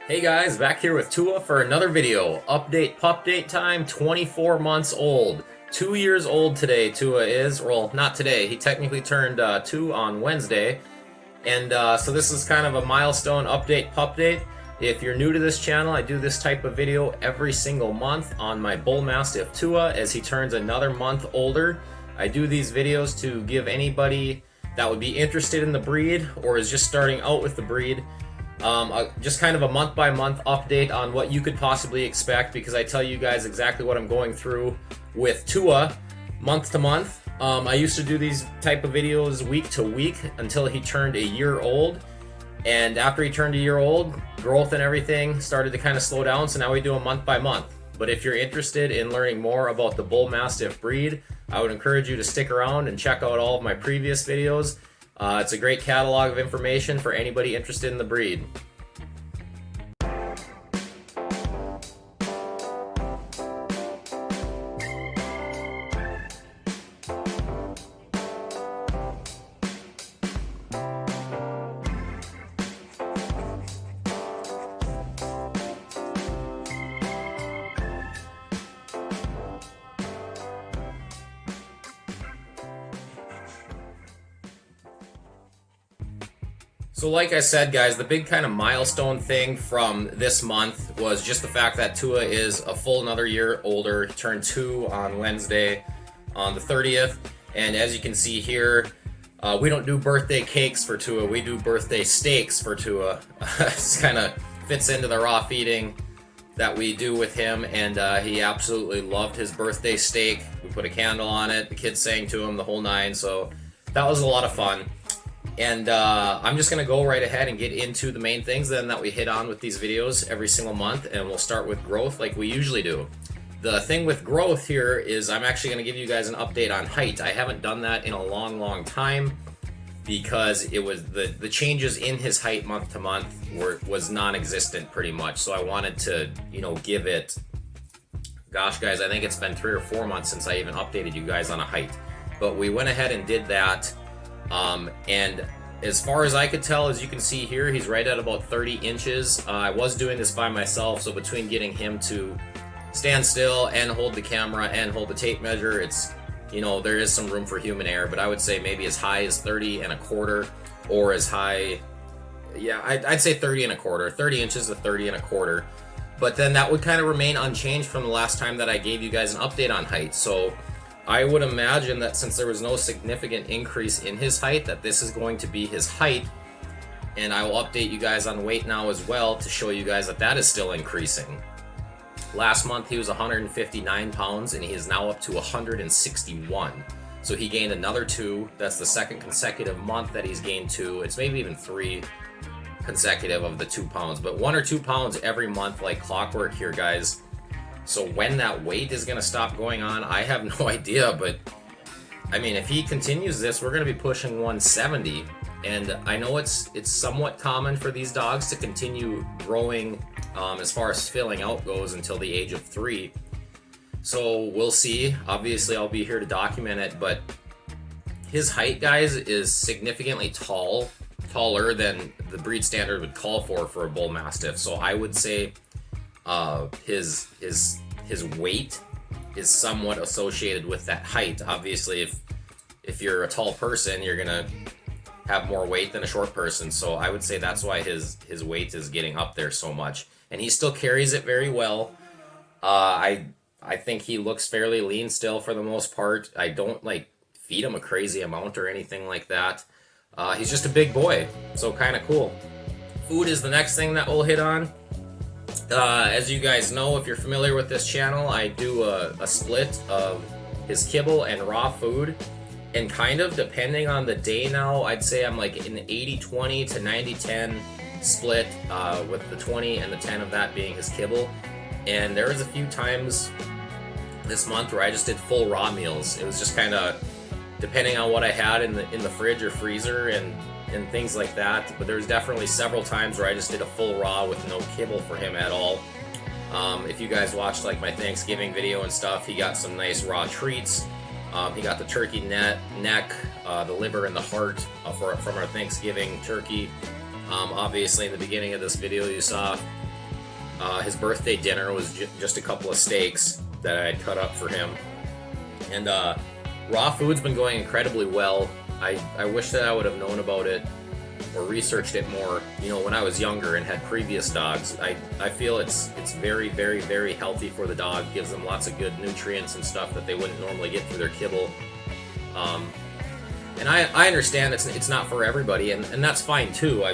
Hey guys, back here with Tua for another video. Update pup date time, 24 months old. 2 years old today, Tua is. Well, not today. He technically turned 2 on Wednesday. And so this is kind of a milestone update pup date. If you're new to this channel, I do this type of video every single month on my Bullmastiff Tua as he turns another month older. I do these videos to give anybody that would be interested in the breed or is just starting out with the breed just kind of a month-by-month update on what you could possibly expect, because I tell you guys exactly what I'm going through with Tua month to month. I used to do these type of videos week to week until he turned a year old, and after he turned a year old, growth and everything started to kind of slow down, so now we do a month by month. But if you're interested in learning more about the Bull Mastiff breed, I would encourage you to stick around and check out all of my previous videos. It's a great catalog of information for anybody interested in the breed. So like I said, guys, the big kind of milestone thing from this month was just the fact that Tua is a full another year older. He turned 2 on Wednesday on the 30th. And as you can see here, we don't do birthday cakes for Tua, we do birthday steaks for Tua. This kind of fits into the raw feeding that we do with him, and he absolutely loved his birthday steak. We put a candle on it, the kids sang to him, the whole nine, so that was a lot of fun. And I'm just going to go right ahead and get into the main things then that we hit on with these videos every single month, and we'll start with growth like we usually do. The thing with growth here is I'm actually going to give you guys an update on height. I haven't done that in a long time because it was the changes in his height month to month was non-existent pretty much. So I wanted to, give it, gosh guys, I think it's been 3 or 4 months since I even updated you guys on a height. But we went ahead and did that. And as far as I could tell, as you can see here, he's right at about 30 inches. I was doing this by myself, so between getting him to stand still and hold the camera and hold the tape measure, it's, there is some room for human error, but I would say maybe as high as 30 and a quarter, or as high, yeah, I'd say 30 and a quarter, 30 inches to 30 and a quarter. But then that would kind of remain unchanged from the last time that I gave you guys an update on height. So I would imagine that since there was no significant increase in his height, that this is going to be his height, and I will update you guys on weight now as well to show you guys that that is still increasing. Last month he was 159 pounds and he is now up to 161. So he gained another 2. That's the second consecutive month that he's gained 2. It's maybe even 3 consecutive of the 2 pounds, but 1 or 2 pounds every month like clockwork here, guys. So when that weight is going to stop going on, I have no idea, but I mean, if he continues this, we're going to be pushing 170, and I know it's somewhat common for these dogs to continue growing as far as filling out goes until the age of 3. So we'll see. Obviously, I'll be here to document it, but his height, guys, is significantly taller than the breed standard would call for a Bull Mastiff. So I would say his weight is somewhat associated with that height. Obviously, if you're a tall person, you're gonna have more weight than a short person. So I would say that's why his weight is getting up there so much, and he still carries it very well. I think he looks fairly lean still for the most part. I don't feed him a crazy amount or anything like that. He's just a big boy, so kind of cool. Food is the next thing that we'll hit on. As you guys know, if you're familiar with this channel, I do a split of his kibble and raw food, and kind of depending on the day now, I'd say I'm like an 80-20 to 90-10 split, with the 20 and the 10 of that being his kibble. And there was a few times this month where I just did full raw meals. It was just kind of depending on what I had in the fridge or freezer and things like that. But there's definitely several times where I just did a full raw with no kibble for him at all. If you guys watched my Thanksgiving video and stuff, he got some nice raw treats. He got the turkey neck, the liver, and the heart from our Thanksgiving turkey. Obviously, in the beginning of this video, you saw His birthday dinner was just a couple of steaks that I had cut up for him. And raw food's been going incredibly well. I wish that I would have known about it or researched it more, when I was younger and had previous dogs. I feel it's very, very, very healthy for the dog. Gives them lots of good nutrients and stuff that they wouldn't normally get through their kibble. And I understand it's not for everybody, and that's fine too.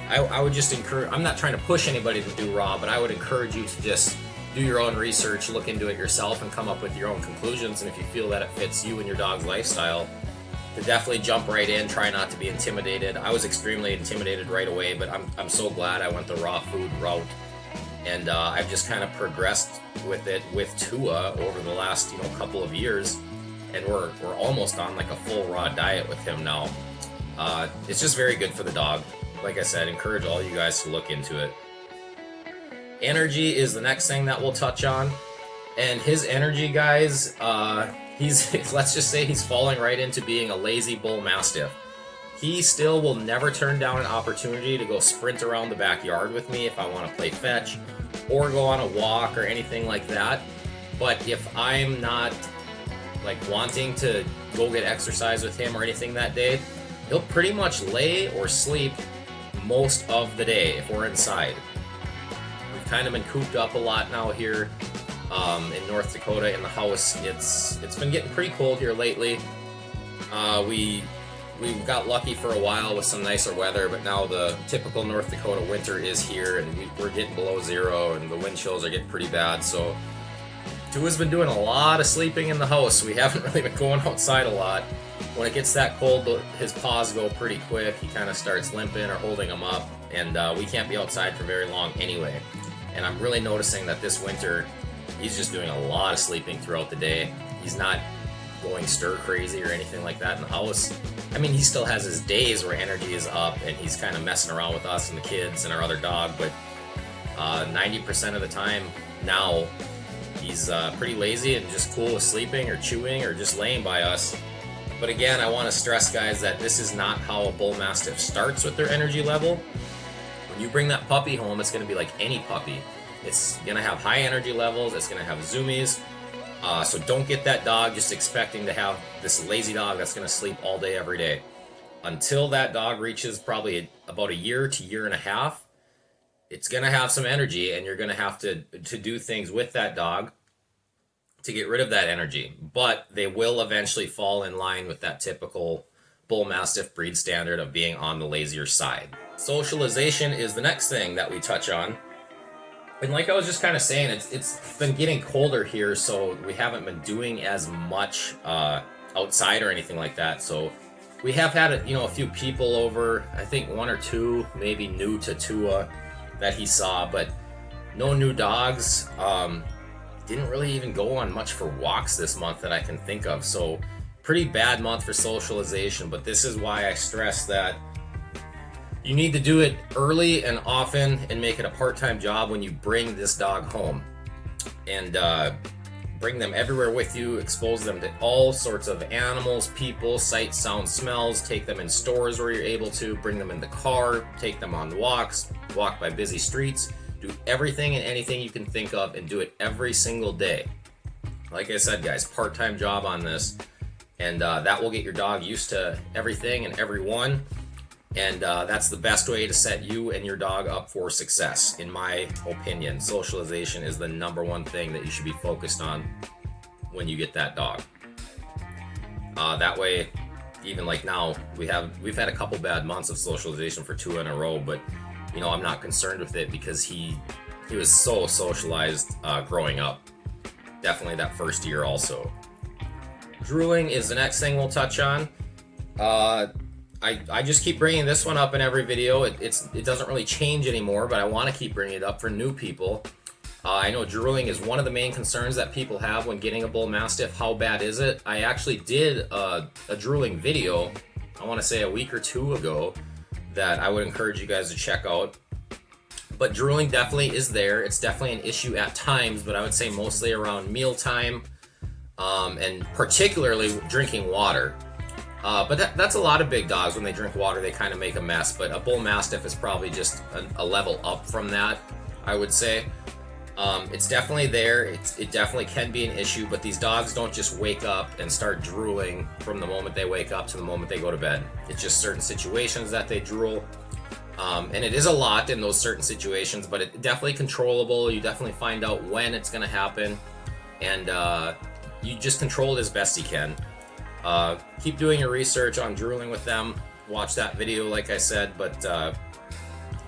I would just encourage, I'm not trying to push anybody to do raw, but I would encourage you to just do your own research, look into it yourself, and come up with your own conclusions. And if you feel that it fits you and your dog's lifestyle, to definitely jump right in. Try not to be intimidated. I was extremely intimidated right away, but I'm so glad I went the raw food route. And I've just kind of progressed with it with Tua over the last couple of years, and we're almost on like a full raw diet with him now. It's just very good for the dog. Like I said, encourage all you guys to look into it. Energy is the next thing that we'll touch on, and his energy, guys, let's just say he's falling right into being a lazy bull mastiff. He still will never turn down an opportunity to go sprint around the backyard with me if I want to play fetch or go on a walk or anything like that. But if I'm not like wanting to go get exercise with him or anything that day, he'll pretty much lay or sleep most of the day if we're inside. We've kind of been cooped up a lot now here in North Dakota in the house. It's been getting pretty cold here lately. We got lucky for a while with some nicer weather, but now the typical North Dakota winter is here, and we're getting below zero, and the wind chills are getting pretty bad. So Tua's been doing a lot of sleeping in the house. We haven't really been going outside a lot. When it gets that cold, his paws go pretty quick. He kind of starts limping or holding them up, and we can't be outside for very long anyway. And I'm really noticing that this winter, he's just doing a lot of sleeping throughout the day. He's not going stir crazy or anything like that in the house. I mean, he still has his days where energy is up and he's kind of messing around with us and the kids and our other dog, but 90% of the time now, he's pretty lazy and just cool with sleeping or chewing or just laying by us. But again, I want to stress, guys, that this is not how a bull mastiff starts with their energy level. When you bring that puppy home, it's going to be like any puppy. It's going to have high energy levels. It's going to have zoomies. So don't get that dog just expecting to have this lazy dog that's going to sleep all day, every day. Until that dog reaches probably about a year to year and a half, it's going to have some energy, and you're going to have to do things with that dog to get rid of that energy. But they will eventually fall in line with that typical bull mastiff breed standard of being on the lazier side. Socialization is the next thing that we touch on. And like I was just kind of saying, it's been getting colder here, so we haven't been doing as much outside or anything like that. So we have had a few people over. I think one or two maybe new to Tua that he saw, but no new dogs. Didn't really even go on much for walks this month that I can think of. So pretty bad month for socialization, but this is why I stress that you need to do it early and often and make it a part-time job when you bring this dog home. And bring them everywhere with you, expose them to all sorts of animals, people, sights, sounds, smells, take them in stores where you're able to, bring them in the car, take them on walks, walk by busy streets, do everything and anything you can think of, and do it every single day. Like I said, guys, part-time job on this, and that will get your dog used to everything and everyone. And that's the best way to set you and your dog up for success, in my opinion. Socialization is the number one thing that you should be focused on when you get that dog. That way, even like now, we've had a couple bad months of socialization for Tua in a row, but I'm not concerned with it because he was so socialized growing up. Definitely that first year also. Drooling is the next thing we'll touch on. I just keep bringing this one up in every video. It doesn't really change anymore, but I want to keep bringing it up for new people. I know drooling is one of the main concerns that people have when getting a bull mastiff. How bad is it? I actually did a drooling video, I want to say a week or two ago, that I would encourage you guys to check out. But drooling definitely is there. It's definitely an issue at times, but I would say mostly around mealtime, and particularly drinking water. But that's a lot of big dogs. When they drink water, they kind of make a mess. But a bull mastiff is probably just a level up from that, I would say. It's definitely there. It definitely can be an issue, but these dogs don't just wake up and start drooling from the moment they wake up to the moment they go to bed. It's just certain situations that they drool. And it is a lot in those certain situations, but it's definitely controllable. You definitely find out when it's going to happen, and you just control it as best you can. Keep doing your research on drooling with them. Watch that video, like I said, but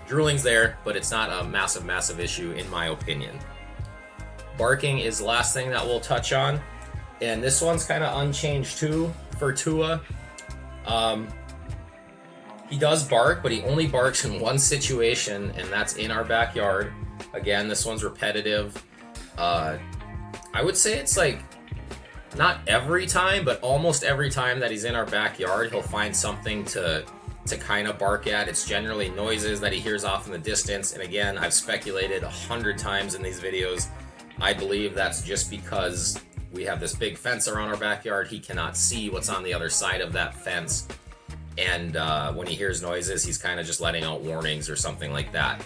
drooling's there, but it's not a massive issue in my opinion. Barking is the last thing that we'll touch on, and this one's kind of unchanged too for Tua. He does bark, but he only barks in one situation, and that's in our backyard. Again, this one's repetitive. I would say it's like not every time, but almost every time that he's in our backyard, he'll find something to kind of bark at. It's generally noises that he hears off in the distance. And again, I've speculated 100 times in these videos. I believe that's just because we have this big fence around our backyard. He cannot see what's on the other side of that fence. And when he hears noises, he's kind of just letting out warnings or something like that.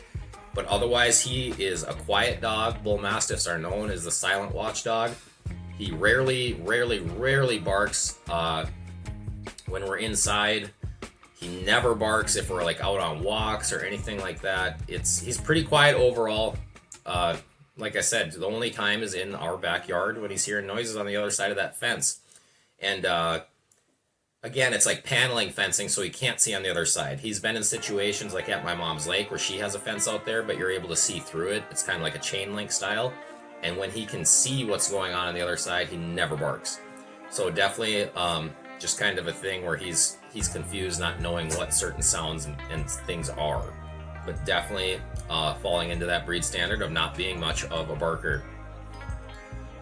But otherwise, he is a quiet dog. Bull Mastiffs are known as the silent watchdog. He rarely barks when we're inside. He never barks if we're like out on walks or anything like that. He's pretty quiet overall. Like I said, the only time is in our backyard when he's hearing noises on the other side of that fence. And again, it's like paneling fencing, so he can't see on the other side. He's been in situations like at my mom's lake where she has a fence out there, but you're able to see through it. It's kind of like a chain link style. And when he can see what's going on the other side, he never barks. So definitely just kind of a thing where he's confused, not knowing what certain sounds and things are. But definitely falling into that breed standard of not being much of a barker.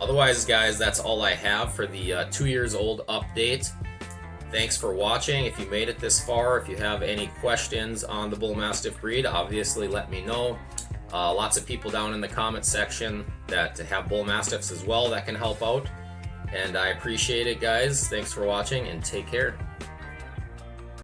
Otherwise, guys, that's all I have for the 2 years old update. Thanks for watching. If you made it this far, if you have any questions on the Bull Mastiff breed, obviously let me know. Lots of people down in the comment section that have Bull Mastiffs as well that can help out. And I appreciate it, guys. Thanks for watching, and take care.